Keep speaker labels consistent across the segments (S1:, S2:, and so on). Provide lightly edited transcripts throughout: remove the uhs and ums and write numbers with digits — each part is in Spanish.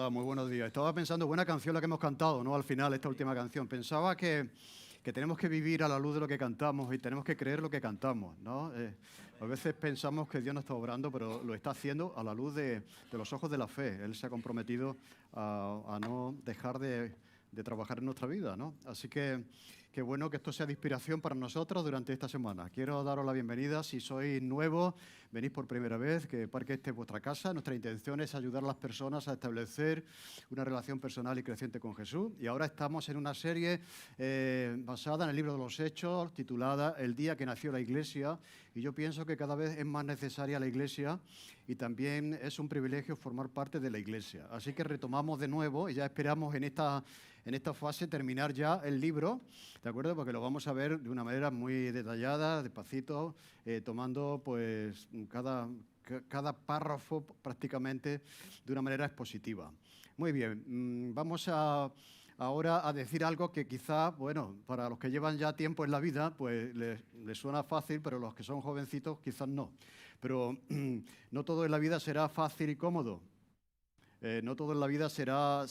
S1: Hola, muy buenos días. Estaba pensando, buena canción la que hemos cantado, ¿no? Al final, esta última canción. Pensaba que tenemos que vivir a la luz de lo que cantamos y tenemos que creer lo que cantamos, ¿no? A veces pensamos que Dios no está obrando, pero lo está haciendo a la luz de los ojos de la fe. Él se ha comprometido a no dejar de trabajar en nuestra vida, ¿no? Así que qué bueno que esto sea de inspiración para nosotros durante esta semana. Quiero daros la bienvenida. Si sois nuevos, venís por primera vez, que Parque este es vuestra casa. Nuestra intención es ayudar a las personas a establecer una relación personal y creciente con Jesús. Y ahora estamos en una serie basada en el libro de los Hechos, titulada El día que nació la Iglesia. Y yo pienso que cada vez es más necesaria la Iglesia y también es un privilegio formar parte de la Iglesia. Así que retomamos de nuevo y ya esperamos en esta fase terminar ya el libro, ¿de acuerdo? Porque lo vamos a ver de una manera muy detallada, despacito, tomando pues cada párrafo prácticamente de una manera expositiva. Muy bien, vamos ahora a decir algo que quizá, bueno, para los que llevan ya tiempo en la vida, pues les suena fácil, pero los que son jovencitos quizás no. Pero no todo en la vida será fácil y cómodo. No todo en la vida será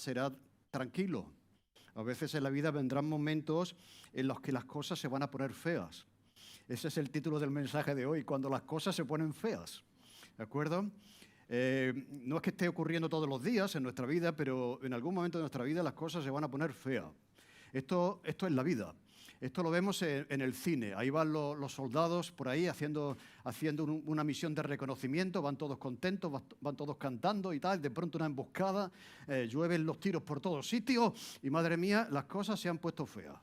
S1: tranquilo. A veces en la vida vendrán momentos en los que las cosas se van a poner feas. Ese es el título del mensaje de hoy, cuando las cosas se ponen feas. ¿De acuerdo? No es que esté ocurriendo todos los días en nuestra vida, pero en algún momento de nuestra vida las cosas se van a poner feas. Esto es la vida. Esto lo vemos en el cine. Ahí van los soldados por ahí haciendo una misión de reconocimiento, van todos contentos, van todos cantando y tal. De pronto una emboscada, llueven los tiros por todos sitios y, madre mía, las cosas se han puesto feas,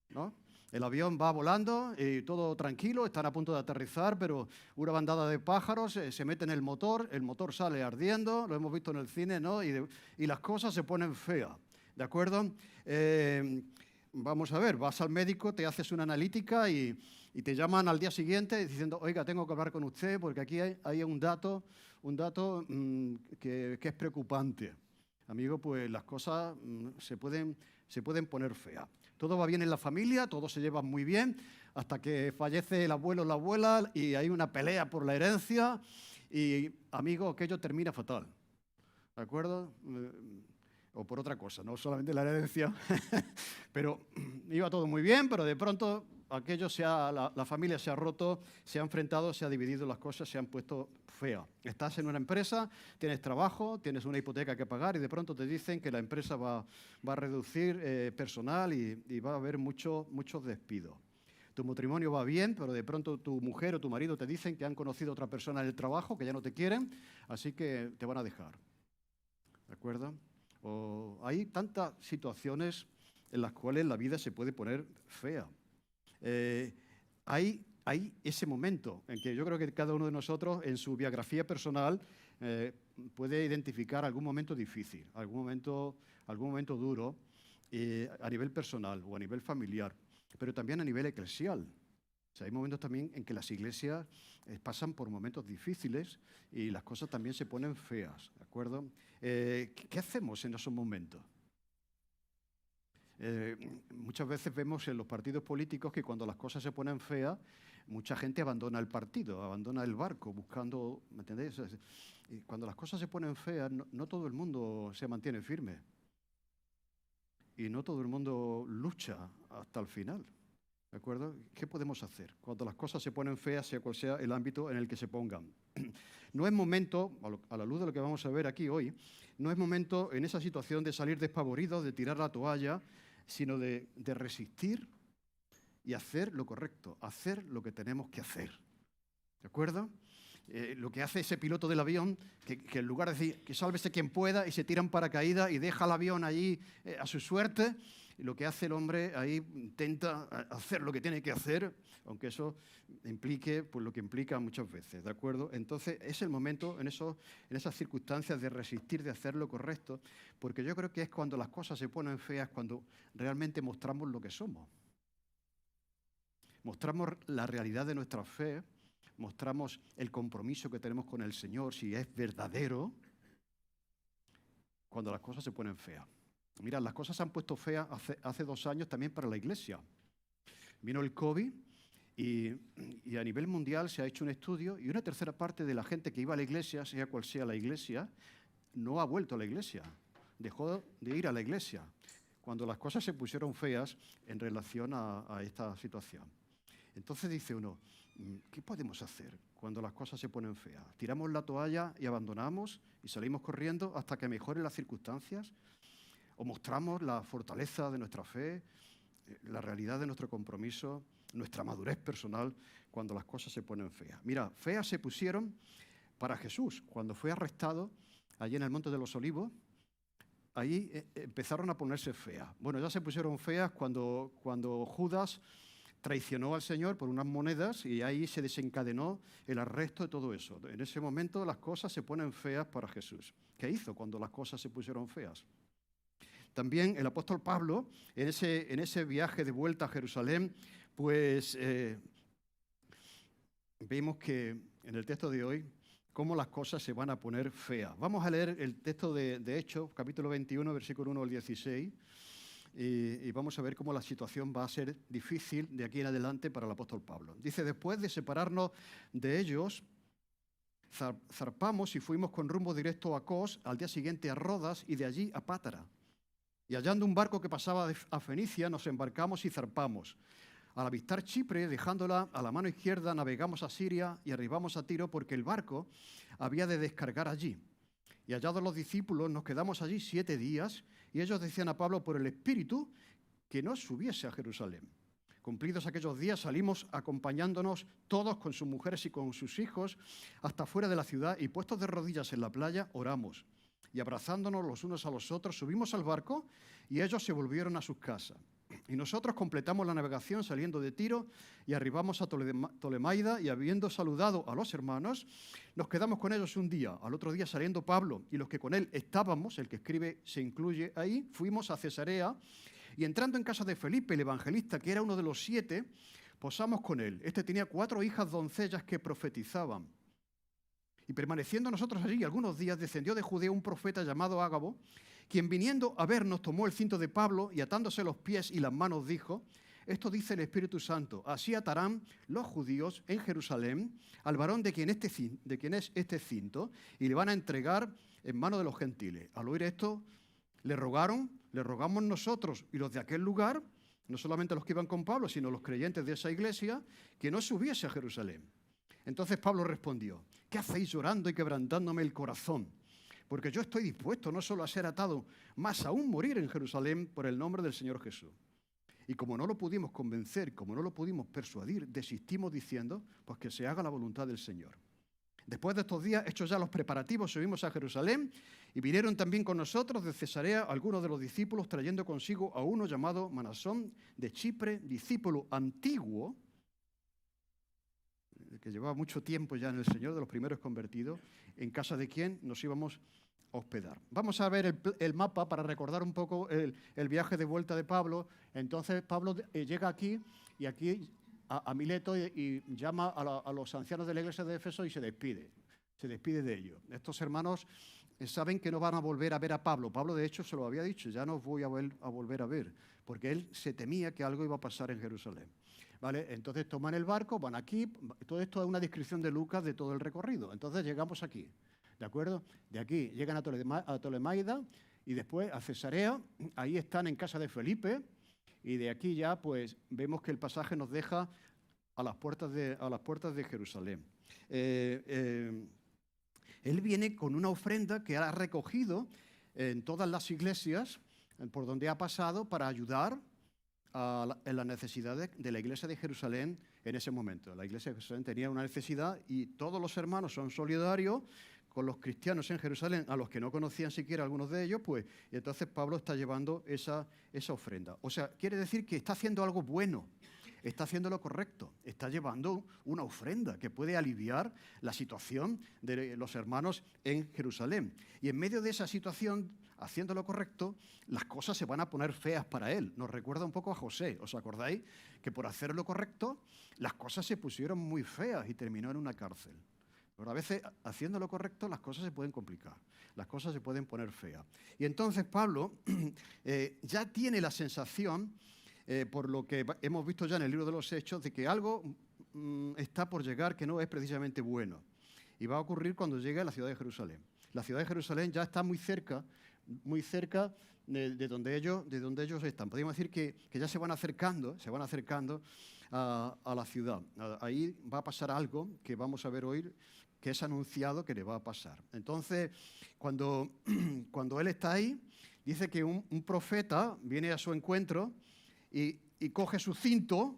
S1: ¿no? El avión va volando y todo tranquilo, están a punto de aterrizar, pero una bandada de pájaros se mete en el motor sale ardiendo, lo hemos visto en el cine, ¿no? Y las cosas se ponen feas, ¿de acuerdo? Vamos a ver, vas al médico, te haces una analítica y te llaman al día siguiente diciendo, oiga, tengo que hablar con usted porque aquí hay un dato que es preocupante. Amigo, pues las cosas se pueden poner feas. Todo va bien en la familia, todo se lleva muy bien, hasta que fallece el abuelo o la abuela y hay una pelea por la herencia y, amigo, aquello termina fatal, ¿de acuerdo? O por otra cosa, no solamente la herencia, pero iba todo muy bien, pero de pronto aquello la familia se ha roto, se ha enfrentado, se ha dividido, las cosas se han puesto feas. Estás en una empresa, tienes trabajo, tienes una hipoteca que pagar y de pronto te dicen que la empresa va a reducir personal y va a haber muchos despidos. Tu matrimonio va bien, pero de pronto tu mujer o tu marido te dicen que han conocido a otra persona en el trabajo, que ya no te quieren, así que te van a dejar. ¿De acuerdo? Hay tantas situaciones en las cuales la vida se puede poner fea. Hay ese momento en que yo creo que cada uno de nosotros en su biografía personal puede identificar algún momento difícil, algún momento duro a nivel personal o a nivel familiar, pero también a nivel eclesial. O sea, hay momentos también en que las iglesias pasan por momentos difíciles y las cosas también se ponen feas, ¿de acuerdo? ¿Qué hacemos en esos momentos? Muchas veces vemos en los partidos políticos que cuando las cosas se ponen feas, mucha gente abandona el partido, abandona el barco, buscando, ¿me entendéis? Y cuando las cosas se ponen feas, no todo el mundo se mantiene firme y no todo el mundo lucha hasta el final. ¿De acuerdo? ¿Qué podemos hacer cuando las cosas se ponen feas, sea cual sea el ámbito en el que se pongan? No es momento, a la luz de lo que vamos a ver aquí hoy, no es momento en esa situación de salir despavoridos, de tirar la toalla, sino de resistir y hacer lo correcto, hacer lo que tenemos que hacer. ¿De acuerdo? Lo que hace ese piloto del avión, que en lugar de decir que sálvese quien pueda y se tira en paracaídas y deja el avión allí a su suerte, lo que hace el hombre ahí intenta hacer lo que tiene que hacer, aunque eso implique pues, lo que implica muchas veces, ¿de acuerdo? Entonces es el momento en esas circunstancias de resistir, de hacer lo correcto, porque yo creo que es cuando las cosas se ponen feas, cuando realmente mostramos lo que somos. Mostramos la realidad de nuestra fe, mostramos el compromiso que tenemos con el Señor, si es verdadero, cuando las cosas se ponen feas. Mira, las cosas se han puesto feas hace 2 años también para la Iglesia. Vino el COVID y a nivel mundial se ha hecho un estudio y una tercera parte de la gente que iba a la Iglesia, sea cual sea la Iglesia, no ha vuelto a la iglesia, dejó de ir a la iglesia cuando las cosas se pusieron feas en relación a esta situación. Entonces dice uno, ¿qué podemos hacer cuando las cosas se ponen feas? ¿Tiramos la toalla y abandonamos y salimos corriendo hasta que mejoren las circunstancias? ¿O mostramos la fortaleza de nuestra fe, la realidad de nuestro compromiso, nuestra madurez personal cuando las cosas se ponen feas? Mira, feas se pusieron para Jesús cuando fue arrestado allí en el Monte de los Olivos. Ahí empezaron a ponerse feas. Bueno, ya se pusieron feas cuando Judas traicionó al Señor por unas monedas y ahí se desencadenó el arresto de todo eso. En ese momento las cosas se ponen feas para Jesús. ¿Qué hizo cuando las cosas se pusieron feas? También el apóstol Pablo, en ese viaje de vuelta a Jerusalén, pues vemos que en el texto de hoy, cómo las cosas se van a poner feas. Vamos a leer el texto de Hechos, capítulo 21, versículo 1 al 16, y vamos a ver cómo la situación va a ser difícil de aquí en adelante para el apóstol Pablo. Dice, después de separarnos de ellos, zarpamos y fuimos con rumbo directo a Cos, al día siguiente a Rodas y de allí a Pátara. Y hallando un barco que pasaba a Fenicia, nos embarcamos y zarpamos. Al avistar Chipre, dejándola a la mano izquierda, navegamos a Siria y arribamos a Tiro porque el barco había de descargar allí. Y hallados los discípulos, nos quedamos allí 7 días y ellos decían a Pablo por el Espíritu que no subiese a Jerusalén. Cumplidos aquellos días, salimos acompañándonos todos con sus mujeres y con sus hijos hasta fuera de la ciudad y puestos de rodillas en la playa, oramos. Y abrazándonos los unos a los otros, subimos al barco y ellos se volvieron a sus casas. Y nosotros completamos la navegación saliendo de Tiro y arribamos a Tolemaida y habiendo saludado a los hermanos, nos quedamos con ellos un día. Al otro día saliendo Pablo y los que con él estábamos, el que escribe se incluye ahí, fuimos a Cesarea y entrando en casa de Felipe, el evangelista, que era uno de los 7, posamos con él. Este tenía 4 hijas doncellas que profetizaban. Y permaneciendo nosotros allí algunos días, descendió de Judea un profeta llamado Ágabo, quien viniendo a vernos tomó el cinto de Pablo y atándose los pies y las manos dijo, esto dice el Espíritu Santo, así atarán los judíos en Jerusalén al varón de quien es este cinto y le van a entregar en manos de los gentiles. Al oír esto, le rogamos nosotros y los de aquel lugar, no solamente los que iban con Pablo, sino los creyentes de esa iglesia, que no subiese a Jerusalén. Entonces Pablo respondió, ¿qué hacéis llorando y quebrantándome el corazón? Porque yo estoy dispuesto no solo a ser atado, más aún morir en Jerusalén por el nombre del Señor Jesús. Y como no lo pudimos convencer, como no lo pudimos persuadir, desistimos diciendo, pues que se haga la voluntad del Señor. Después de estos días, hechos ya los preparativos, subimos a Jerusalén y vinieron también con nosotros de Cesarea algunos de los discípulos, trayendo consigo a uno llamado Manasón de Chipre, discípulo antiguo, que llevaba mucho tiempo ya en el Señor, de los primeros convertidos, en casa de quien nos íbamos a hospedar. Vamos a ver el mapa para recordar un poco el viaje de vuelta de Pablo. Entonces Pablo llega aquí y aquí a Mileto y llama a los ancianos de la iglesia de Éfeso y se despide de ellos. Estos hermanos saben que no van a volver a ver a Pablo. Pablo de hecho se lo había dicho, ya no os voy a volver a ver, porque él se temía que algo iba a pasar en Jerusalén. ¿Vale? Entonces toman el barco, van aquí, todo esto es una descripción de Lucas de todo el recorrido. Entonces llegamos aquí, ¿de acuerdo? De aquí llegan a Tolemaida y después a Cesarea, ahí están en casa de Felipe y de aquí ya pues vemos que el pasaje nos deja a las puertas de Jerusalén. Él viene con una ofrenda que ha recogido en todas las iglesias por donde ha pasado para ayudar en las necesidades de la iglesia de Jerusalén en ese momento. La iglesia de Jerusalén tenía una necesidad y todos los hermanos son solidarios con los cristianos en Jerusalén, a los que no conocían siquiera algunos de ellos, pues, y entonces Pablo está llevando esa ofrenda. O sea, quiere decir que está haciendo algo bueno, está haciendo lo correcto, está llevando una ofrenda que puede aliviar la situación de los hermanos en Jerusalén. Y en medio de esa situación, haciendo lo correcto, las cosas se van a poner feas para él. Nos recuerda un poco a José, ¿os acordáis? Que por hacer lo correcto, las cosas se pusieron muy feas y terminó en una cárcel. Pero a veces, haciendo lo correcto, las cosas se pueden complicar, las cosas se pueden poner feas. Y entonces Pablo ya tiene la sensación, por lo que hemos visto ya en el libro de los Hechos, de que algo está por llegar que no es precisamente bueno. Y va a ocurrir cuando llegue a la ciudad de Jerusalén. La ciudad de Jerusalén ya está muy cerca de donde ellos están. Podríamos decir que ya se van acercando a la ciudad. Ahí va a pasar algo que vamos a ver hoy, que es anunciado que le va a pasar. Entonces, cuando él está ahí, dice que un profeta viene a su encuentro y coge su cinto,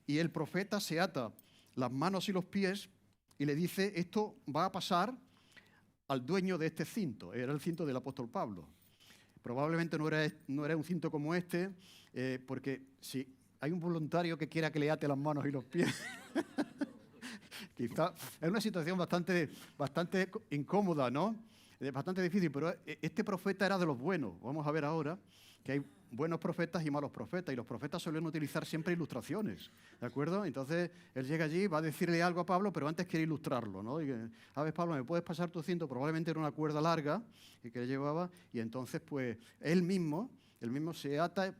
S1: y el profeta se ata las manos y los pies y le dice, esto va a pasar al dueño de este cinto. Era el cinto del apóstol Pablo. Probablemente no era un cinto como este, porque si hay un voluntario que quiera que le ate las manos y los pies, quizá es una situación bastante incómoda, ¿no? Bastante difícil, pero este profeta era de los buenos. Vamos a ver ahora que hay buenos profetas y malos profetas, y los profetas suelen utilizar siempre ilustraciones, ¿de acuerdo? Entonces, él llega allí, va a decirle algo a Pablo, pero antes quiere ilustrarlo, ¿no? Y, a ver, Pablo, ¿me puedes pasar tu cinto? Probablemente era una cuerda larga que él llevaba, y entonces, pues, él mismo se ata,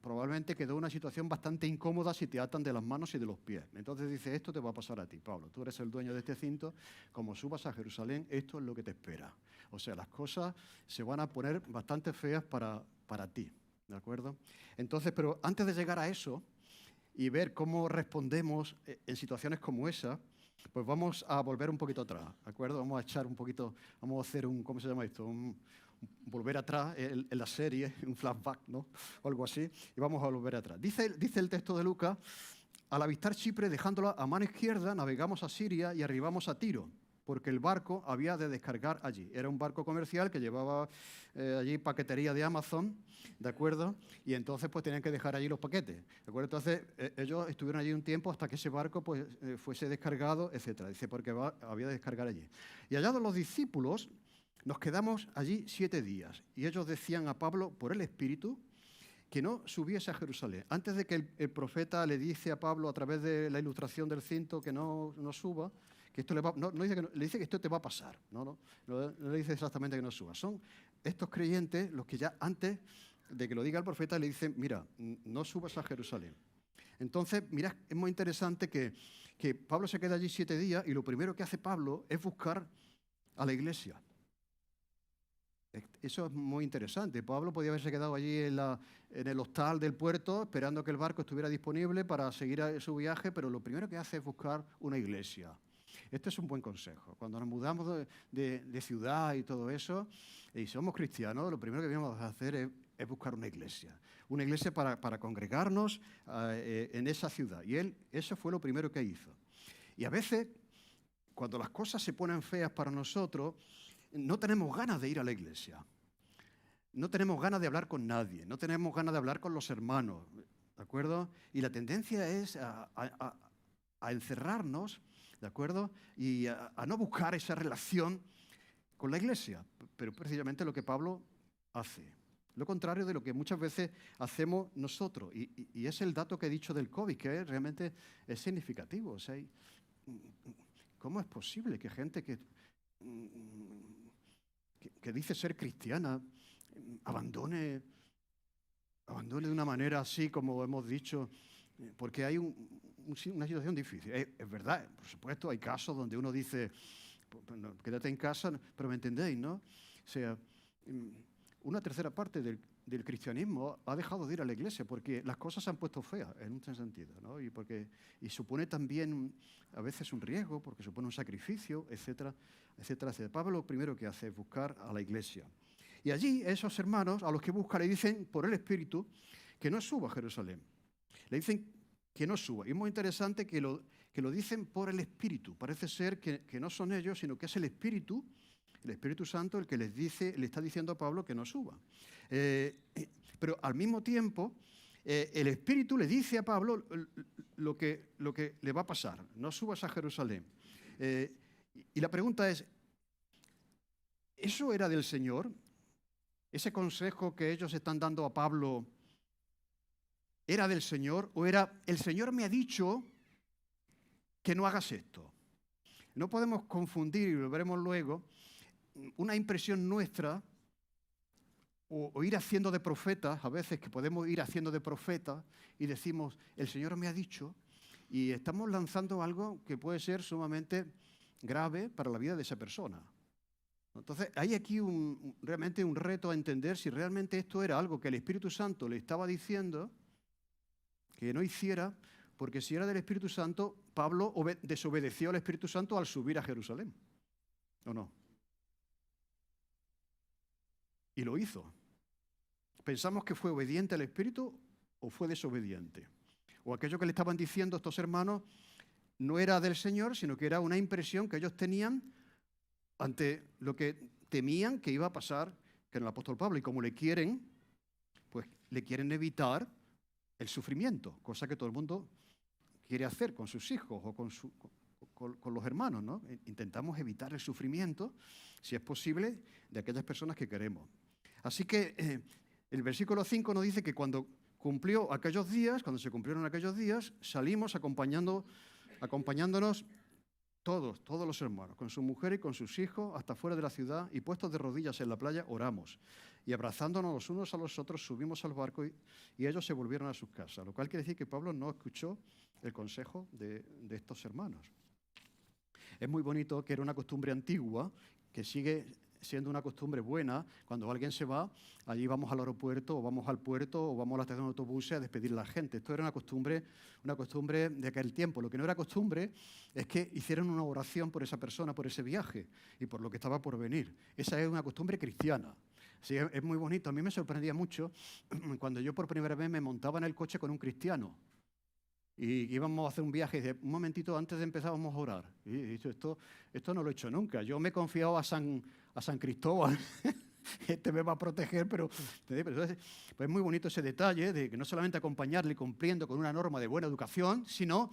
S1: probablemente quedó una situación bastante incómoda si te atan de las manos y de los pies. Entonces dice, esto te va a pasar a ti, Pablo, tú eres el dueño de este cinto, como subas a Jerusalén, esto es lo que te espera. O sea, las cosas se van a poner bastante feas para ti, ¿de acuerdo? Entonces, pero antes de llegar a eso y ver cómo respondemos en situaciones como esa, pues vamos a volver un poquito atrás, ¿de acuerdo? Vamos a echar un poquito, vamos a hacer ¿cómo se llama esto? Volver atrás en la serie, un flashback, ¿no? O algo así, y vamos a volver atrás. Dice el texto de Lucas, al avistar Chipre, dejándola a mano izquierda, navegamos a Siria y arribamos a Tiro, porque el barco había de descargar allí. Era un barco comercial que llevaba allí paquetería de Amazon, ¿de acuerdo? Y entonces pues tenían que dejar allí los paquetes, ¿de acuerdo? Entonces ellos estuvieron allí un tiempo hasta que ese barco pues fuese descargado, etcétera. Dice, porque había de descargar allí. Y hallados los discípulos, nos quedamos allí 7 días. Y ellos decían a Pablo, por el Espíritu, que no subiese a Jerusalén. Antes de que el profeta le dice a Pablo, a través de la ilustración del cinto, que no suba, que esto le dice que esto te va a pasar, no le dice exactamente que no suba. Son estos creyentes los que ya antes de que lo diga el profeta le dicen, mira, no subas a Jerusalén. Entonces, mira, es muy interesante que Pablo se queda allí 7 días y lo primero que hace Pablo es buscar a la iglesia. Eso es muy interesante. Pablo podía haberse quedado allí en el hostal del puerto esperando que el barco estuviera disponible para seguir su viaje, pero lo primero que hace es buscar una iglesia. Este es un buen consejo. Cuando nos mudamos de ciudad y todo eso, y somos cristianos, lo primero que debemos hacer es buscar una iglesia para congregarnos en esa ciudad. Y eso fue lo primero que hizo. Y a veces, cuando las cosas se ponen feas para nosotros, no tenemos ganas de ir a la iglesia. No tenemos ganas de hablar con nadie. No tenemos ganas de hablar con los hermanos. ¿De acuerdo? Y la tendencia es a encerrarnos, ¿de acuerdo? Y a no buscar esa relación con la iglesia. Pero precisamente lo que Pablo hace. Lo contrario de lo que muchas veces hacemos nosotros. Y es el dato que he dicho del COVID, que realmente es significativo. O sea, ¿cómo es posible que gente que dice ser cristiana abandone de una manera así como hemos dicho, porque hay una situación difícil? Es verdad, por supuesto, hay casos donde uno dice, quédate en casa, pero me entendéis, ¿no? O sea, una tercera parte del cristianismo ha dejado de ir a la iglesia porque las cosas se han puesto feas, en un sentido, ¿no? Y supone también a veces un riesgo, porque supone un sacrificio, etcétera, etcétera, etcétera. Pablo lo primero que hace es buscar a la iglesia. Y allí esos hermanos a los que busca le dicen por el Espíritu que no suba a Jerusalén. Le dicen que no suba. Y es muy interesante que lo dicen por el Espíritu. Parece ser que no son ellos, sino que es el Espíritu Santo el que le está diciendo a Pablo que no suba. Pero al mismo tiempo, el Espíritu le dice a Pablo lo que le va a pasar. No subas a Jerusalén. Y la pregunta es, ¿eso era del Señor? ¿Ese consejo que ellos están dando a Pablo era del Señor? ¿O era, el Señor me ha dicho que no hagas esto? No podemos confundir, y lo veremos luego, una impresión nuestra o ir haciendo de profetas, a veces que podemos ir haciendo de profetas y decimos, el Señor me ha dicho, y estamos lanzando algo que puede ser sumamente grave para la vida de esa persona. Entonces, hay aquí realmente un reto a entender si realmente esto era algo que el Espíritu Santo le estaba diciendo que no hiciera, porque si era del Espíritu Santo, Pablo desobedeció al Espíritu Santo al subir a Jerusalén, ¿o no? Y lo hizo. ¿Pensamos que fue obediente al Espíritu o fue desobediente? O aquello que le estaban diciendo estos hermanos no era del Señor, sino que era una impresión que ellos tenían ante lo que temían que iba a pasar con el apóstol Pablo. Y como le quieren evitar el sufrimiento, cosa que todo el mundo quiere hacer con sus hijos o con los hermanos, ¿no? Intentamos evitar el sufrimiento, si es posible, de aquellas personas que queremos. Así que el versículo 5 nos dice que cuando se cumplieron aquellos días, salimos acompañándonos todos los hermanos, con su mujer y con sus hijos, hasta fuera de la ciudad, y puestos de rodillas en la playa, oramos. Y abrazándonos los unos a los otros, subimos al barco y ellos se volvieron a sus casas. Lo cual quiere decir que Pablo no escuchó el consejo de estos hermanos. Es muy bonito, que era una costumbre antigua, que sigue siendo una costumbre buena. Cuando alguien se va, allí vamos al aeropuerto, o vamos al puerto, o vamos a la estación de autobuses a despedir a la gente. Esto era una costumbre de aquel tiempo. Lo que no era costumbre es que hicieran una oración por esa persona, por ese viaje, y por lo que estaba por venir. Esa es una costumbre cristiana. Sí, es muy bonito. A mí me sorprendía mucho cuando yo por primera vez me montaba en el coche con un cristiano. Y íbamos a hacer un viaje, y un momentito antes de empezar vamos a orar. Y he dicho, esto no lo he hecho nunca. Yo me he confiado a San Cristóbal, este me va a proteger, pero pues es muy bonito ese detalle de que no solamente acompañarle cumpliendo con una norma de buena educación, sino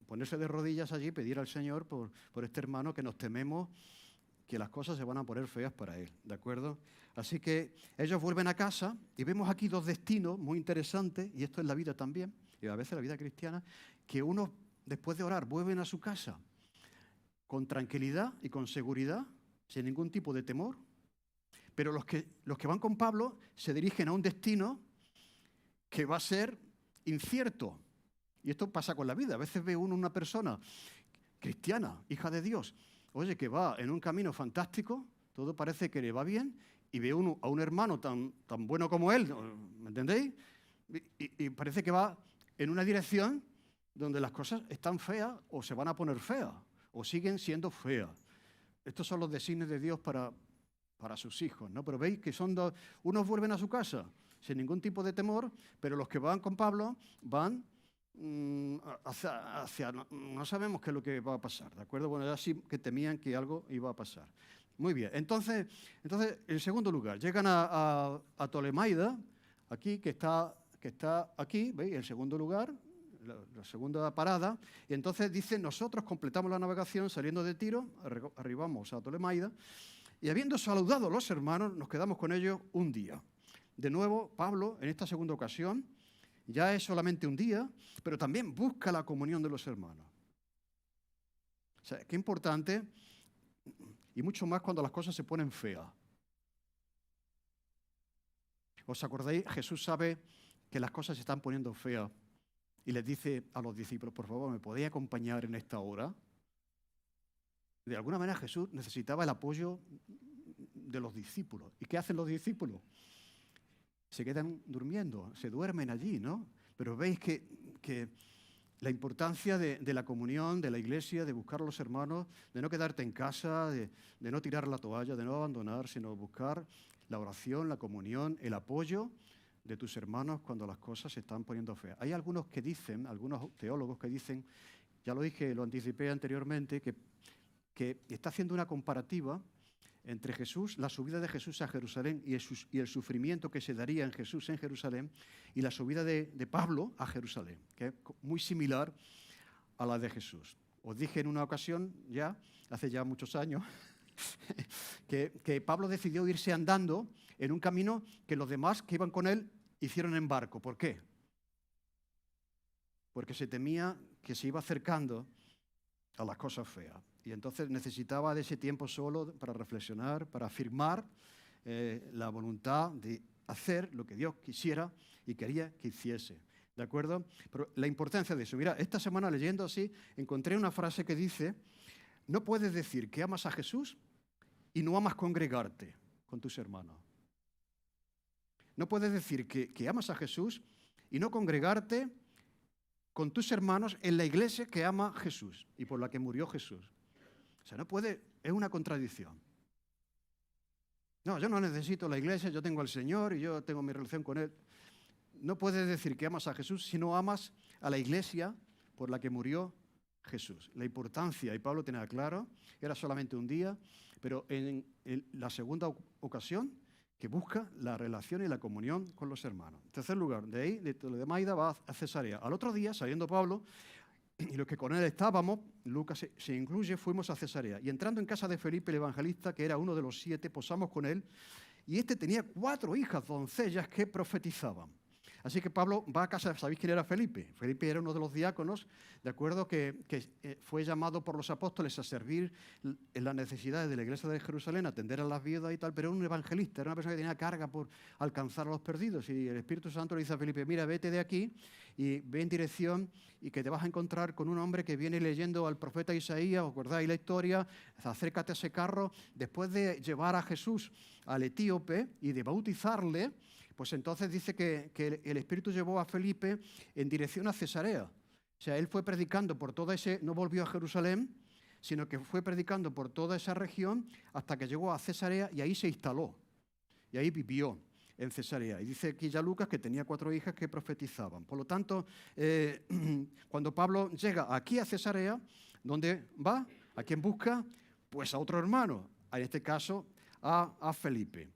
S1: ponerse de rodillas allí y pedir al Señor por este hermano, que nos tememos que las cosas se van a poner feas para él, ¿de acuerdo? Así que ellos vuelven a casa y vemos aquí dos destinos muy interesantes, y esto es la vida también, y a veces la vida cristiana, que unos, después de orar, vuelven a su casa con tranquilidad y con seguridad, sin ningún tipo de temor, pero los que van con Pablo se dirigen a un destino que va a ser incierto. Y esto pasa con la vida. A veces ve uno una persona cristiana, hija de Dios, oye, que va en un camino fantástico, todo parece que le va bien, y ve uno a un hermano tan bueno como él, ¿me entendéis? Y parece que va en una dirección donde las cosas están feas o se van a poner feas o siguen siendo feas. Estos son los designios de Dios para sus hijos, ¿no? Pero veis que son dos, unos vuelven a su casa sin ningún tipo de temor, pero los que van con Pablo van hacia no sabemos qué es lo que va a pasar, ¿de acuerdo? Bueno, ya sí que temían que algo iba a pasar. Muy bien, entonces en segundo lugar, llegan a Tolemaida, aquí, que está aquí, ¿veis? En segundo lugar, la segunda parada, y entonces dice, nosotros completamos la navegación saliendo de Tiro, arribamos a Tolemaida, y habiendo saludado a los hermanos, nos quedamos con ellos un día. De nuevo, Pablo, en esta segunda ocasión, ya es solamente un día, pero también busca la comunión de los hermanos. O sea, qué importante, y mucho más cuando las cosas se ponen feas. ¿Os acordáis? Jesús sabe que las cosas se están poniendo feas y les dice a los discípulos, por favor, ¿me podéis acompañar en esta hora? De alguna manera Jesús necesitaba el apoyo de los discípulos. ¿Y qué hacen los discípulos? Se quedan durmiendo, se duermen allí, ¿no? Pero veis que la importancia de la comunión, de la iglesia, de buscar a los hermanos, de no quedarte en casa, de no tirar la toalla, de no abandonar, sino buscar la oración, la comunión, el apoyo de tus hermanos cuando las cosas se están poniendo feas. Hay algunos teólogos que dicen, ya lo dije, lo anticipé anteriormente, que está haciendo una comparativa entre Jesús, la subida de Jesús a Jerusalén y el sufrimiento que se daría en Jesús en Jerusalén, y la subida de Pablo a Jerusalén, que es muy similar a la de Jesús. Os dije en una ocasión, hace ya muchos años, que Pablo decidió irse andando en un camino que los demás que iban con él hicieron en barco. ¿Por qué? Porque se temía que se iba acercando a las cosas feas. Y entonces necesitaba de ese tiempo solo para reflexionar, para afirmar la voluntad de hacer lo que Dios quisiera y quería que hiciese. ¿De acuerdo? Pero la importancia de eso. Mira, esta semana leyendo así, encontré una frase que dice, no puedes decir que amas a Jesús y no amas congregarte con tus hermanos. No puedes decir que amas a Jesús y no congregarte con tus hermanos en la iglesia que ama a Jesús y por la que murió Jesús. O sea, no puede, es una contradicción. No, yo no necesito la iglesia, yo tengo al Señor y yo tengo mi relación con Él. No puedes decir que amas a Jesús si no amas a la iglesia por la que murió Jesús. La importancia, y Pablo tenía claro, era solamente un día, pero en la segunda ocasión que busca la relación y la comunión con los hermanos. En tercer lugar, de ahí, de Tolemaida, va a Cesarea. Al otro día, saliendo Pablo, y los que con él estábamos, Lucas se incluye, fuimos a Cesarea. Y entrando en casa de Felipe el evangelista, que era uno de los 7, posamos con él, y este tenía 4 hijas doncellas que profetizaban. Así que Pablo va a casa, ¿sabéis quién era Felipe? Felipe era uno de los diáconos, de acuerdo, que fue llamado por los apóstoles a servir en las necesidades de la iglesia de Jerusalén, atender a las viudas y tal, pero era un evangelista, era una persona que tenía carga por alcanzar a los perdidos. Y el Espíritu Santo le dice a Felipe, mira, vete de aquí y ve en dirección y que te vas a encontrar con un hombre que viene leyendo al profeta Isaías, ¿os acordáis la historia? Acércate a ese carro, después de llevar a Jesús al etíope y de bautizarle, pues entonces dice que el Espíritu llevó a Felipe en dirección a Cesarea. O sea, él fue predicando por todo ese, no volvió a Jerusalén, sino que fue predicando por toda esa región hasta que llegó a Cesarea y ahí se instaló. Y ahí vivió en Cesarea. Y dice aquí ya Lucas que tenía 4 hijas que profetizaban. Por lo tanto, cuando Pablo llega aquí a Cesarea, ¿dónde va? ¿A quién busca? Pues a otro hermano, en este caso a Felipe.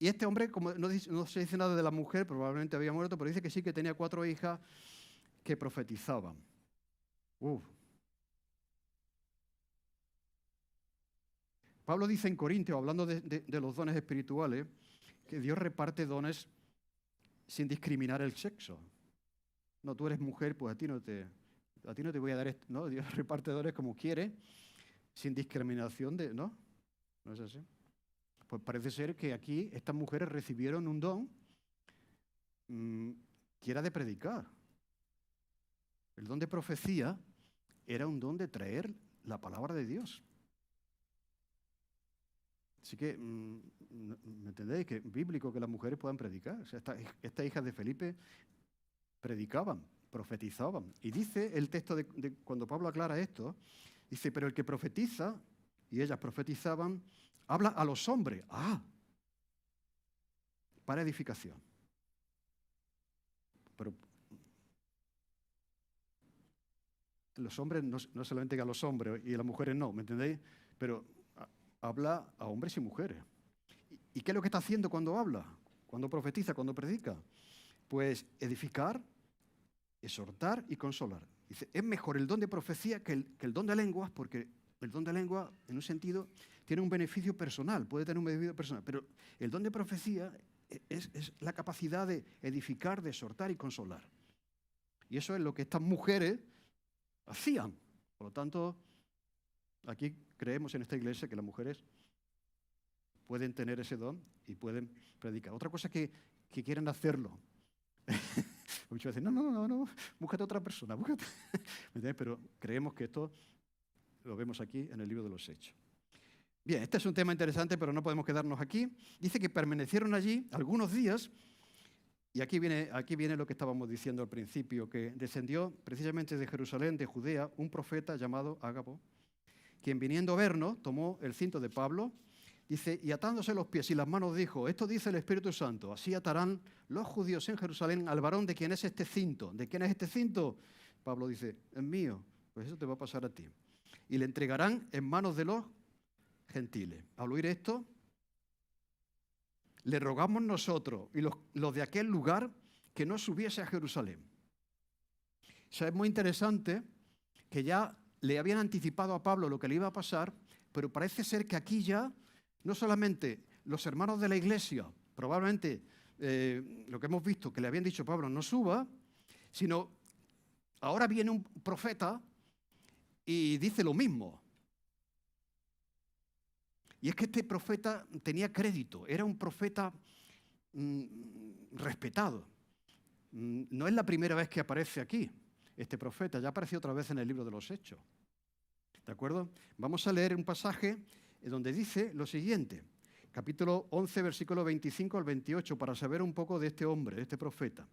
S1: Y este hombre, como no se dice nada de la mujer, probablemente había muerto, pero dice que sí que tenía 4 hijas que profetizaban. Pablo dice en Corintios, hablando de los dones espirituales, que Dios reparte dones sin discriminar el sexo. No, tú eres mujer, pues a ti no te voy a dar esto. No, Dios reparte dones como quiere, sin discriminación de... ¿No? ¿No es así? Pues parece ser que aquí estas mujeres recibieron un don que era de predicar. El don de profecía era un don de traer la palabra de Dios. Así que, ¿me entendéis? Que es bíblico que las mujeres puedan predicar. O sea, estas hijas de Felipe predicaban, profetizaban. Y dice el texto de cuando Pablo aclara esto, dice, pero el que profetiza, y ellas profetizaban, habla a los hombres. Para edificación. Pero los hombres, no solamente que a los hombres y a las mujeres no, ¿me entendéis? Pero habla a hombres y mujeres. ¿Y qué es lo que está haciendo cuando habla? Cuando profetiza, cuando predica. Pues edificar, exhortar y consolar. Dice, es mejor el don de profecía que el don de lenguas, porque el don de lengua, en un sentido, tiene un beneficio personal, puede tener un beneficio personal, pero el don de profecía es la capacidad de edificar, de exhortar y consolar. Y eso es lo que estas mujeres hacían. Por lo tanto, aquí creemos en esta iglesia que las mujeres pueden tener ese don y pueden predicar. Otra cosa es que quieren hacerlo. Muchas veces, no, búscate a otra persona, búscate. Pero creemos que esto lo vemos aquí en el libro de los Hechos. Bien, este es un tema interesante, pero no podemos quedarnos aquí. Dice que permanecieron allí algunos días, y aquí viene lo que estábamos diciendo al principio, que descendió precisamente de Jerusalén, de Judea, un profeta llamado Ágabo, quien viniendo a vernos, tomó el cinto de Pablo, dice, y atándose los pies y las manos dijo, esto dice el Espíritu Santo, así atarán los judíos en Jerusalén al varón de quien es este cinto. ¿De quién es este cinto? Pablo dice, es mío, pues eso te va a pasar a ti. Y le entregarán en manos de los gentiles. Al oír esto, le rogamos nosotros y los de aquel lugar que no subiese a Jerusalén. O sea, es muy interesante que ya le habían anticipado a Pablo lo que le iba a pasar, pero parece ser que aquí ya no solamente los hermanos de la iglesia, probablemente lo que hemos visto, que le habían dicho a Pablo no suba, sino ahora viene un profeta y dice lo mismo. Y es que este profeta tenía crédito, era un profeta respetado. No es la primera vez que aparece aquí este profeta, ya apareció otra vez en el libro de los Hechos. ¿De acuerdo? Vamos a leer un pasaje donde dice lo siguiente, capítulo 11, versículo 25 al 28, para saber un poco de este hombre, de este profeta.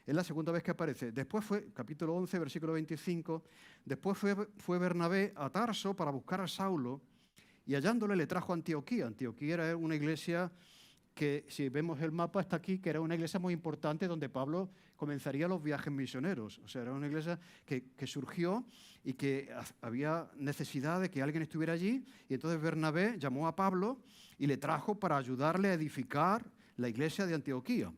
S1: Es la segunda vez que aparece. Después fue, capítulo 11, versículo 25, después fue Bernabé a Tarso para buscar a Saulo y hallándole le trajo a Antioquía. Antioquía era una iglesia que, si vemos el mapa, está aquí, que era una iglesia muy importante donde Pablo comenzaría los viajes misioneros. O sea, era una iglesia que surgió y que había necesidad de que alguien estuviera allí. Y entonces Bernabé llamó a Pablo y le trajo para ayudarle a edificar la iglesia de Antioquía.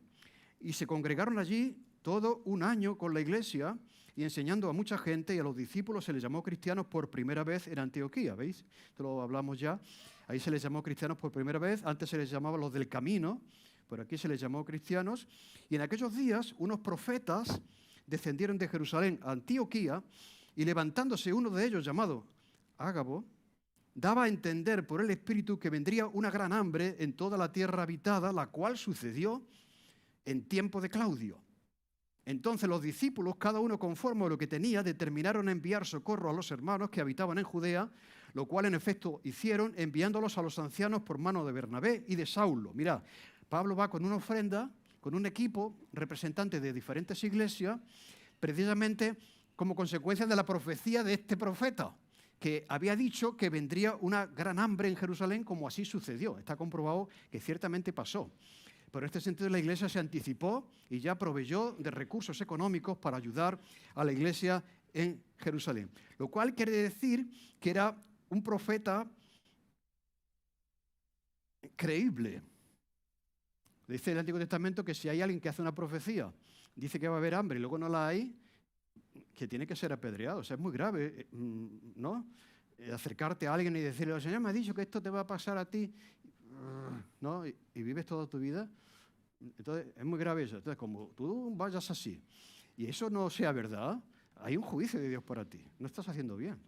S1: Y se congregaron allí todo un año con la iglesia y enseñando a mucha gente, y a los discípulos se les llamó cristianos por primera vez en Antioquía, ¿veis? Esto lo hablamos ya. Ahí se les llamó cristianos por primera vez, antes se les llamaba los del camino, por aquí se les llamó cristianos. Y en aquellos días unos profetas descendieron de Jerusalén a Antioquía y levantándose uno de ellos llamado Ágabo, daba a entender por el Espíritu que vendría una gran hambre en toda la tierra habitada, la cual sucedió en tiempo de Claudio. Entonces los discípulos, cada uno conforme a lo que tenía, determinaron enviar socorro a los hermanos que habitaban en Judea, lo cual en efecto hicieron, enviándolos a los ancianos por mano de Bernabé y de Saulo. Mirad, Pablo va con una ofrenda, con un equipo representante de diferentes iglesias, precisamente como consecuencia de la profecía de este profeta, que había dicho que vendría una gran hambre en Jerusalén, como así sucedió. Está comprobado que ciertamente pasó. Pero en este sentido la iglesia se anticipó y ya proveyó de recursos económicos para ayudar a la iglesia en Jerusalén. Lo cual quiere decir que era un profeta creíble. Dice el Antiguo Testamento que si hay alguien que hace una profecía, dice que va a haber hambre y luego no la hay, que tiene que ser apedreado. O sea, es muy grave, ¿no? Acercarte a alguien y decirle, el Señor me ha dicho que esto te va a pasar a ti, ¿no? Y vives toda tu vida. Entonces, es muy grave eso. Entonces, como tú vayas así y eso no sea verdad, hay un juicio de Dios para ti. No estás haciendo bien.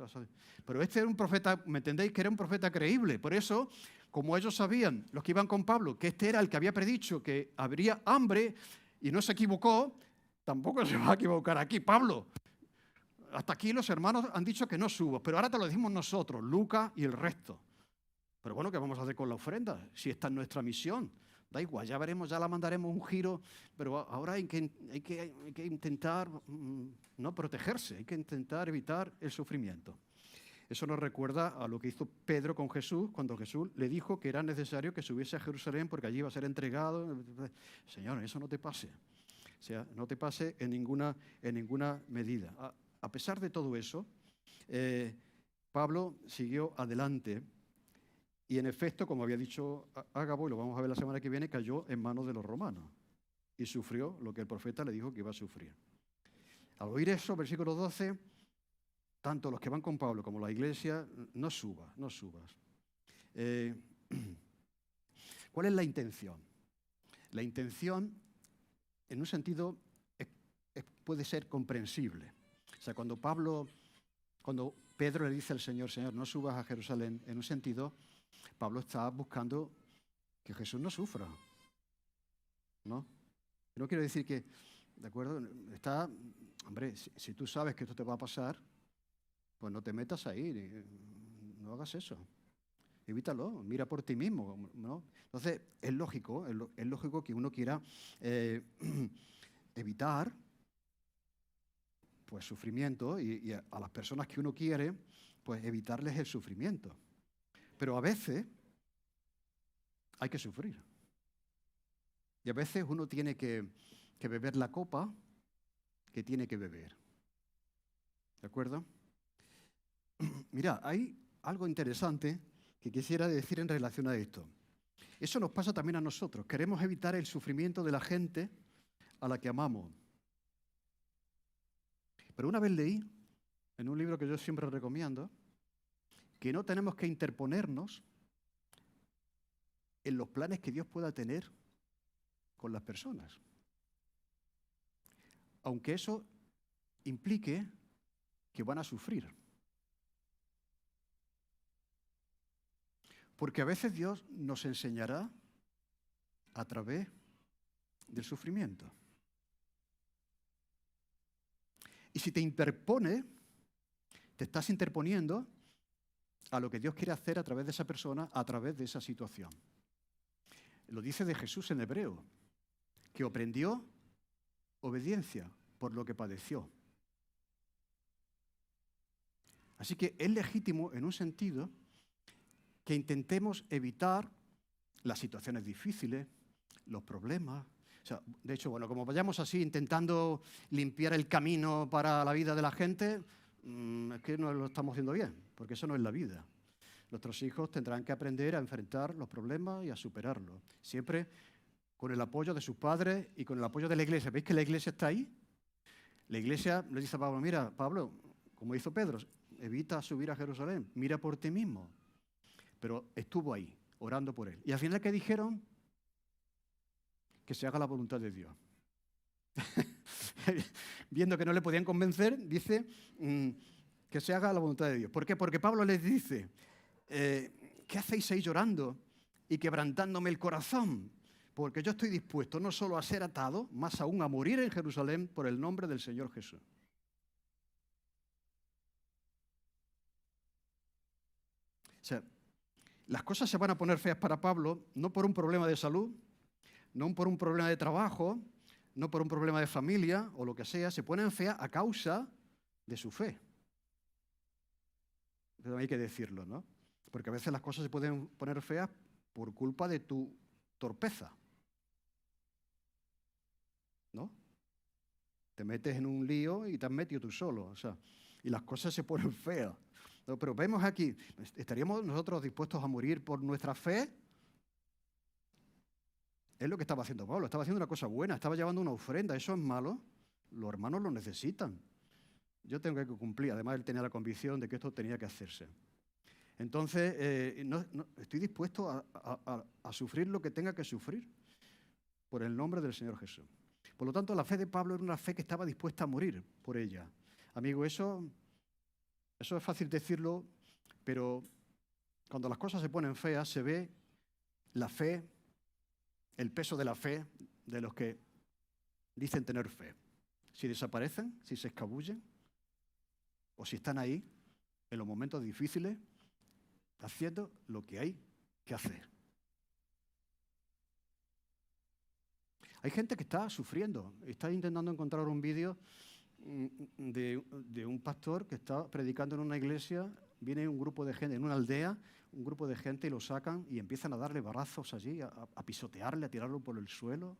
S1: Pero este era un profeta, ¿me entendéis? Que era un profeta creíble. Por eso, como ellos sabían, los que iban con Pablo, que este era el que había predicho que habría hambre y no se equivocó, tampoco se va a equivocar aquí. Pablo, hasta aquí los hermanos han dicho que no subas, pero ahora te lo decimos nosotros, Lucas y el resto. Pero bueno, ¿qué vamos a hacer con la ofrenda? Si esta es nuestra misión. Da igual, ya veremos, ya la mandaremos un giro, pero ahora hay que intentar no protegerse, hay que intentar evitar el sufrimiento. Eso nos recuerda a lo que hizo Pedro con Jesús, cuando Jesús le dijo que era necesario que subiese a Jerusalén porque allí iba a ser entregado. Señor, eso no te pase. O sea, no te pase en ninguna medida. A pesar de todo eso, Pablo siguió adelante. Y en efecto, como había dicho Ágabo, y lo vamos a ver la semana que viene, cayó en manos de los romanos y sufrió lo que el profeta le dijo que iba a sufrir. Al oír eso, versículo 12, tanto los que van con Pablo como la iglesia, no subas. ¿Cuál es la intención? La intención, en un sentido, puede ser comprensible. O sea, cuando Pedro le dice al Señor, Señor, no subas a Jerusalén, en un sentido, Pablo está buscando que Jesús no sufra, ¿no? No quiero decir que, ¿de acuerdo? Hombre, si tú sabes que esto te va a pasar, pues no te metas ahí, no hagas eso. Evítalo, mira por ti mismo, ¿no? Entonces, es lógico que uno quiera evitar pues sufrimiento y a las personas que uno quiere, pues evitarles el sufrimiento. Pero a veces hay que sufrir. Y a veces uno tiene que beber la copa que tiene que beber. ¿De acuerdo? Mira, hay algo interesante que quisiera decir en relación a esto. Eso nos pasa también a nosotros. Queremos evitar el sufrimiento de la gente a la que amamos. Pero una vez leí, en un libro que yo siempre recomiendo, que no tenemos que interponernos en los planes que Dios pueda tener con las personas. Aunque eso implique que van a sufrir. Porque a veces Dios nos enseñará a través del sufrimiento. Y si te interpone, te estás interponiendo a lo que Dios quiere hacer a través de esa persona, a través de esa situación. Lo dice de Jesús en hebreo, que aprendió obediencia por lo que padeció. Así que es legítimo, en un sentido, que intentemos evitar las situaciones difíciles, los problemas. O sea, de hecho, bueno, como vayamos así intentando limpiar el camino para la vida de la gente, es que no lo estamos haciendo bien, porque eso no es la vida. Nuestros hijos tendrán que aprender a enfrentar los problemas y a superarlos, siempre con el apoyo de sus padres y con el apoyo de la iglesia. ¿Veis que la iglesia está ahí? La iglesia le dice a Pablo, mira, Pablo, como hizo Pedro, evita subir a Jerusalén, mira por ti mismo. Pero estuvo ahí, orando por él. Y al final, ¿qué dijeron? Que se haga la voluntad de Dios. Viendo que no le podían convencer, dice que se haga la voluntad de Dios. ¿Por qué? Porque Pablo les dice, ¿qué hacéis ahí llorando y quebrantándome el corazón? Porque yo estoy dispuesto no solo a ser atado, más aún a morir en Jerusalén por el nombre del Señor Jesús. O sea, las cosas se van a poner feas para Pablo, no por un problema de salud, no por un problema de trabajo, no por un problema de familia o lo que sea, se ponen feas a causa de su fe. Pero hay que decirlo, ¿no? Porque a veces las cosas se pueden poner feas por culpa de tu torpeza, ¿no? Te metes en un lío y te has metido tú solo, o sea, y las cosas se ponen feas. ¿No? Pero vemos aquí, ¿estaríamos nosotros dispuestos a morir por nuestra fe? Es lo que estaba haciendo Pablo, estaba haciendo una cosa buena, estaba llevando una ofrenda, ¿eso es malo? Los hermanos lo necesitan. Yo tengo que cumplir, además él tenía la convicción de que esto tenía que hacerse. Entonces, estoy dispuesto a sufrir lo que tenga que sufrir por el nombre del Señor Jesús. Por lo tanto, la fe de Pablo era una fe que estaba dispuesta a morir por ella. Amigo, eso es fácil decirlo, pero cuando las cosas se ponen feas, se ve la fe, el peso de la fe de los que dicen tener fe. Si desaparecen, si se escabullen, o si están ahí, en los momentos difíciles, haciendo lo que hay que hacer. Hay gente que está sufriendo, está intentando encontrar un vídeo de un pastor que está predicando en una iglesia, viene un grupo de gente, en una aldea, un grupo de gente y lo sacan y empiezan a darle barazos allí, a pisotearle, a tirarlo por el suelo,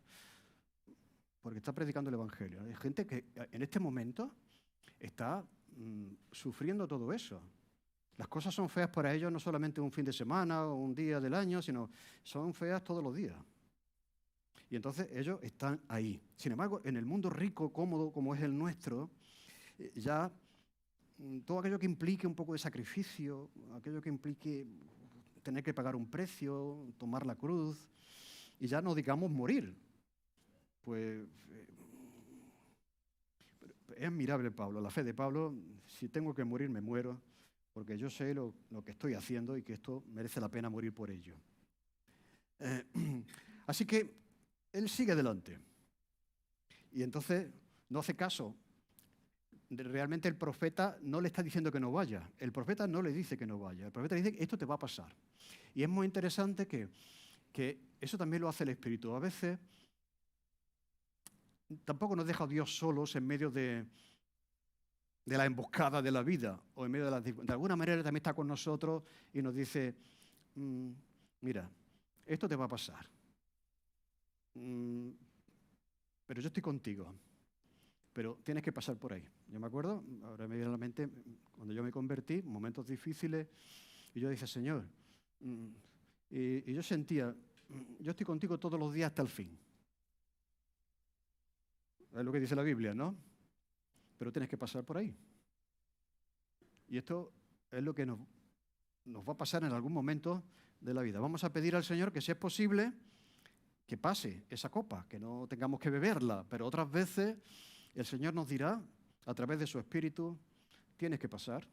S1: porque está predicando el Evangelio. Hay gente que en este momento está sufriendo todo eso. Las cosas son feas para ellos no solamente un fin de semana o un día del año, sino son feas todos los días. Y entonces ellos están ahí. Sin embargo, en el mundo rico, cómodo, como es el nuestro, ya todo aquello que implique un poco de sacrificio, aquello que implique tener que pagar un precio, tomar la cruz, y ya no digamos morir. Pues es admirable Pablo, la fe de Pablo. Si tengo que morir, me muero, porque yo sé lo que estoy haciendo y que esto merece la pena morir por ello. Así que él sigue adelante. Y entonces no hace caso. Realmente el profeta no le está diciendo que no vaya. El profeta no le dice que no vaya. El profeta dice que esto te va a pasar. Y es muy interesante que eso también lo hace el Espíritu. A veces tampoco nos deja Dios solos en medio de la emboscada de la vida. O en medio de alguna manera también está con nosotros y nos dice, mira, esto te va a pasar. Pero yo estoy contigo, pero tienes que pasar por ahí. Yo me acuerdo, ahora me viene a la mente, cuando yo me convertí, momentos difíciles, y yo dije, Señor, y yo sentía, yo estoy contigo todos los días hasta el fin. Es lo que dice la Biblia, ¿no? Pero tienes que pasar por ahí. Y esto es lo que nos va a pasar en algún momento de la vida. Vamos a pedir al Señor que, si es posible, que pase esa copa, que no tengamos que beberla, pero otras veces el Señor nos dirá, a través de su Espíritu, tienes que pasar,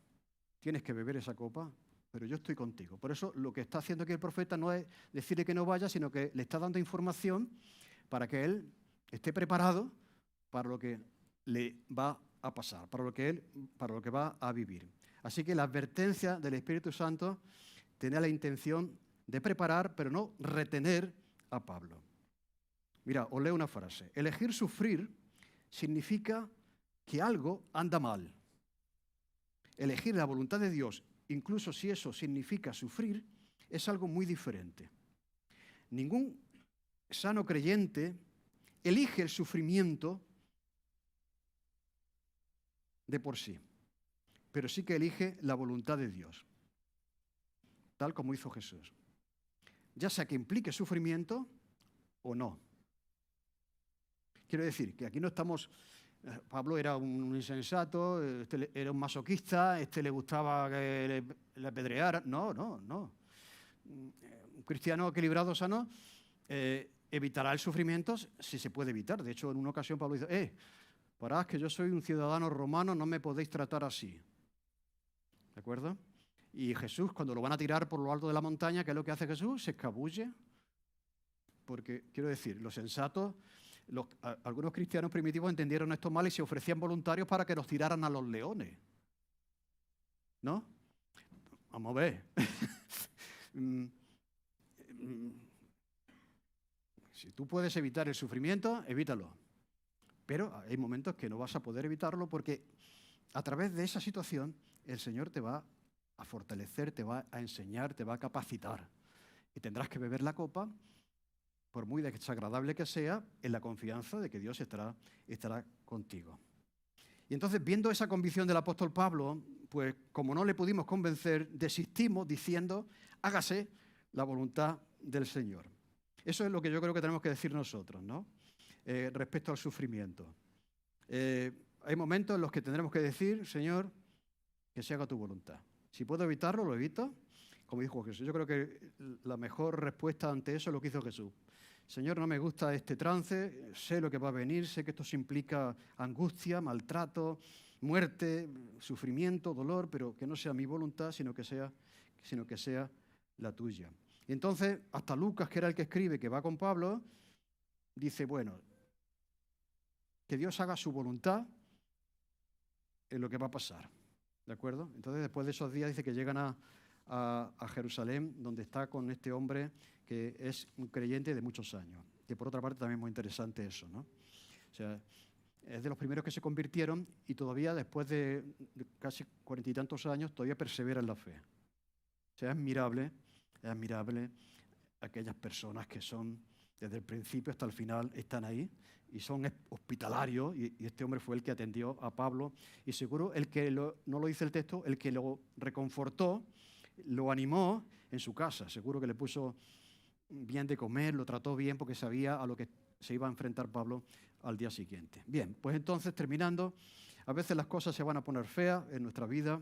S1: tienes que beber esa copa, pero yo estoy contigo. Por eso lo que está haciendo aquí el profeta no es decirle que no vaya, sino que le está dando información para que él esté preparado para lo que le va a pasar, para lo que va a vivir. Así que la advertencia del Espíritu Santo tenía la intención de preparar, pero no retener a Pablo. Mira, os leo una frase. Elegir sufrir significa que algo anda mal. Elegir la voluntad de Dios, incluso si eso significa sufrir, es algo muy diferente. Ningún sano creyente elige el sufrimiento de por sí, pero sí que elige la voluntad de Dios, tal como hizo Jesús. Ya sea que implique sufrimiento o no. Quiero decir que aquí no estamos... Pablo era un insensato, era un masoquista, le gustaba que le apedrearan. No. Un cristiano equilibrado, sano, evitará el sufrimiento si se puede evitar. De hecho, en una ocasión Pablo dice, parad que yo soy un ciudadano romano, no me podéis tratar así. ¿De acuerdo? Y Jesús, cuando lo van a tirar por lo alto de la montaña, ¿qué es lo que hace Jesús? Se escabulle. Porque, quiero decir, los sensatos... algunos cristianos primitivos entendieron esto mal y se ofrecían voluntarios para que los tiraran a los leones. ¿No? Vamos a ver. Si tú puedes evitar el sufrimiento, evítalo. Pero hay momentos que no vas a poder evitarlo porque a través de esa situación el Señor te va a fortalecer, te va a enseñar, te va a capacitar. Y tendrás que beber la copa, por muy desagradable que sea, en la confianza de que Dios estará contigo. Y entonces, viendo esa convicción del apóstol Pablo, pues como no le pudimos convencer, desistimos diciendo, hágase la voluntad del Señor. Eso es lo que yo creo que tenemos que decir nosotros, ¿no? Respecto al sufrimiento. Hay momentos en los que tendremos que decir, Señor, que se haga tu voluntad. Si puedo evitarlo, lo evito, como dijo Jesús. Yo creo que la mejor respuesta ante eso es lo que hizo Jesús. Señor, no me gusta este trance, sé lo que va a venir, sé que esto implica angustia, maltrato, muerte, sufrimiento, dolor, pero que no sea mi voluntad, sino que sea la tuya. Y entonces, hasta Lucas, que era el que escribe, que va con Pablo, dice, bueno, que Dios haga su voluntad en lo que va a pasar, ¿de acuerdo? Entonces, después de esos días, dice que llegan a Jerusalén, donde está con este hombre que es un creyente de muchos años. Que por otra parte también es muy interesante eso, ¿no? O sea, es de los primeros que se convirtieron y todavía después de casi 40 y tantos años todavía persevera en la fe. O sea, es admirable aquellas personas que son desde el principio hasta el final están ahí y son hospitalarios y este hombre fue el que atendió a Pablo y seguro el que no lo dice el texto, el que lo reconfortó, lo animó en su casa, seguro que le puso bien de comer, lo trató bien porque sabía a lo que se iba a enfrentar Pablo al día siguiente. Bien, pues entonces, terminando, a veces las cosas se van a poner feas en nuestra vida.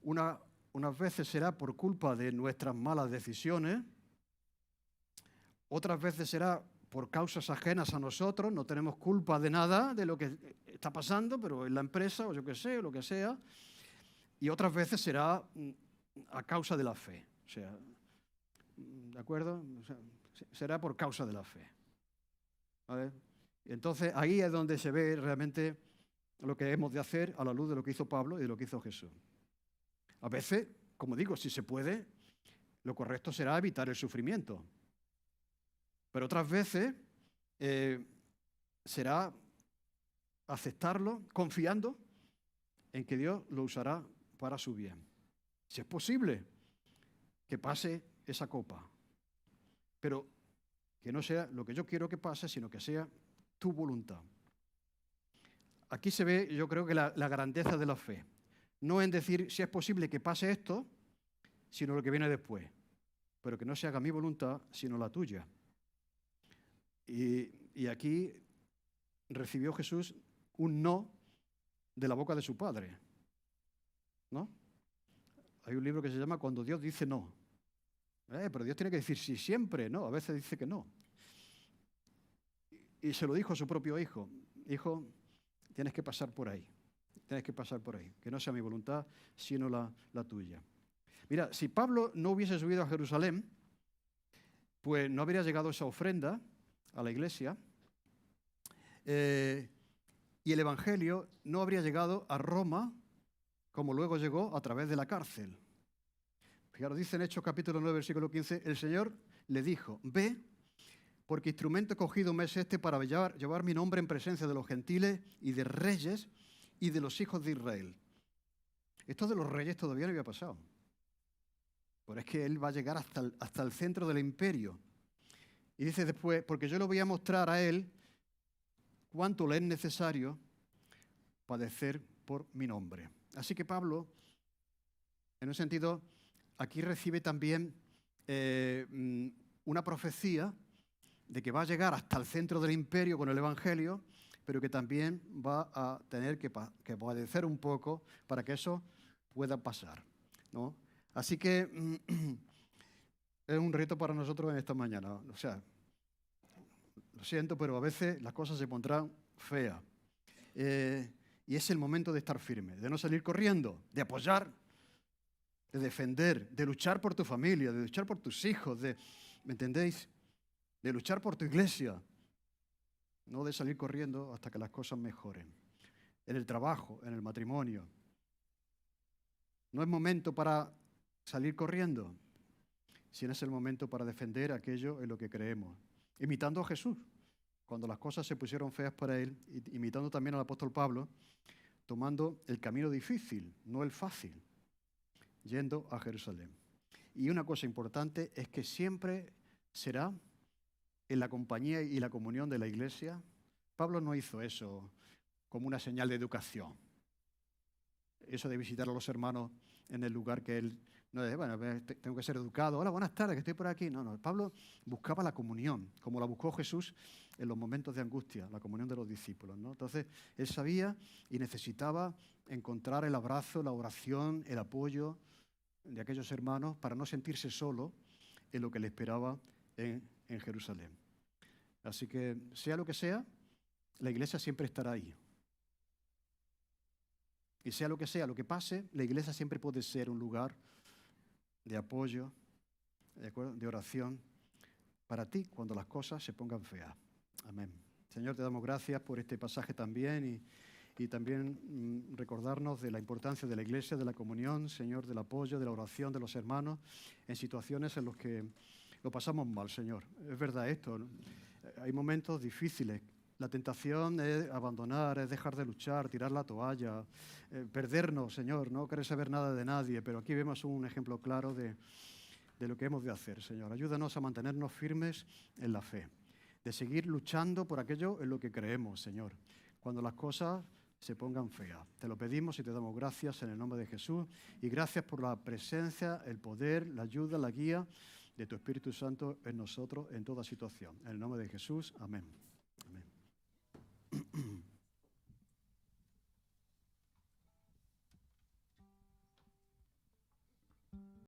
S1: Unas veces será por culpa de nuestras malas decisiones, otras veces será por causas ajenas a nosotros, no tenemos culpa de nada de lo que está pasando, pero en la empresa o yo qué sé, o lo que sea, y otras veces será a causa de la fe, o sea, ¿de acuerdo? O sea, será por causa de la fe. ¿Vale? Entonces, ahí es donde se ve realmente lo que hemos de hacer a la luz de lo que hizo Pablo y de lo que hizo Jesús. A veces, como digo, si se puede, lo correcto será evitar el sufrimiento. Pero otras veces será aceptarlo confiando en que Dios lo usará para su bien. Si es posible, que pase esa copa. Pero que no sea lo que yo quiero que pase, sino que sea tu voluntad. Aquí se ve, yo creo que la grandeza de la fe. No en decir si es posible que pase esto, sino lo que viene después. Pero que no se haga mi voluntad, sino la tuya. Y aquí recibió Jesús un no de la boca de su Padre. ¿No? Hay un libro que se llama Cuando Dios dice no. Pero Dios tiene que decir sí siempre, ¿no? A veces dice que no. Y se lo dijo a su propio hijo. Hijo, tienes que pasar por ahí. Tienes que pasar por ahí. Que no sea mi voluntad, sino la tuya. Mira, si Pablo no hubiese subido a Jerusalén, pues no habría llegado esa ofrenda a la iglesia y el Evangelio no habría llegado a Roma como luego llegó a través de la cárcel. Fijaros, dice en Hechos capítulo 9, versículo 15, el Señor le dijo, ve, porque instrumento cogido me es este para llevar mi nombre en presencia de los gentiles y de reyes y de los hijos de Israel. Esto de los reyes todavía no había pasado. Pero es que él va a llegar hasta el centro del imperio. Y dice después, porque yo le voy a mostrar a él cuánto le es necesario padecer por mi nombre. Así que Pablo, en un sentido, aquí recibe también una profecía de que va a llegar hasta el centro del imperio con el Evangelio, pero que también va a tener que padecer un poco para que eso pueda pasar, ¿no? Así que es un reto para nosotros en esta mañana. O sea, lo siento, pero a veces las cosas se pondrán feas. Y es el momento de estar firme, de no salir corriendo, de apoyar, de defender, de luchar por tu familia, de luchar por tus hijos, ¿me entendéis? De luchar por tu iglesia, no de salir corriendo hasta que las cosas mejoren. En el trabajo, en el matrimonio. No es momento para salir corriendo, sino es el momento para defender aquello en lo que creemos. Imitando a Jesús, cuando las cosas se pusieron feas para él, imitando también al apóstol Pablo, tomando el camino difícil, no el fácil, yendo a Jerusalén. Y una cosa importante es que siempre será en la compañía y la comunión de la iglesia. Pablo no hizo eso como una señal de educación. Eso de visitar a los hermanos en el lugar que él no dice, bueno, tengo que ser educado. Hola, buenas tardes, que estoy por aquí. No. Pablo buscaba la comunión, como la buscó Jesús en los momentos de angustia, la comunión de los discípulos, ¿no? Entonces, él sabía y necesitaba encontrar el abrazo, la oración, el apoyo de aquellos hermanos para no sentirse solo en lo que le esperaba en Jerusalén. Así que, sea lo que sea, la iglesia siempre estará ahí. Y sea lo que pase, la iglesia siempre puede ser un lugar de apoyo, ¿de acuerdo?, de oración para ti cuando las cosas se pongan feas. Amén. Señor, te damos gracias por este pasaje también y también recordarnos de la importancia de la iglesia, de la comunión, Señor, del apoyo, de la oración de los hermanos en situaciones en las que lo pasamos mal, Señor. Es verdad esto, ¿no? Hay momentos difíciles. La tentación es abandonar, es dejar de luchar, tirar la toalla, perdernos, Señor, no querer saber nada de nadie, pero aquí vemos un ejemplo claro de lo que hemos de hacer, Señor. Ayúdanos a mantenernos firmes en la fe, de seguir luchando por aquello en lo que creemos, Señor, cuando las cosas se pongan feas. Te lo pedimos y te damos gracias en el nombre de Jesús y gracias por la presencia, el poder, la ayuda, la guía de tu Espíritu Santo en nosotros en toda situación. En el nombre de Jesús, amén. Amén.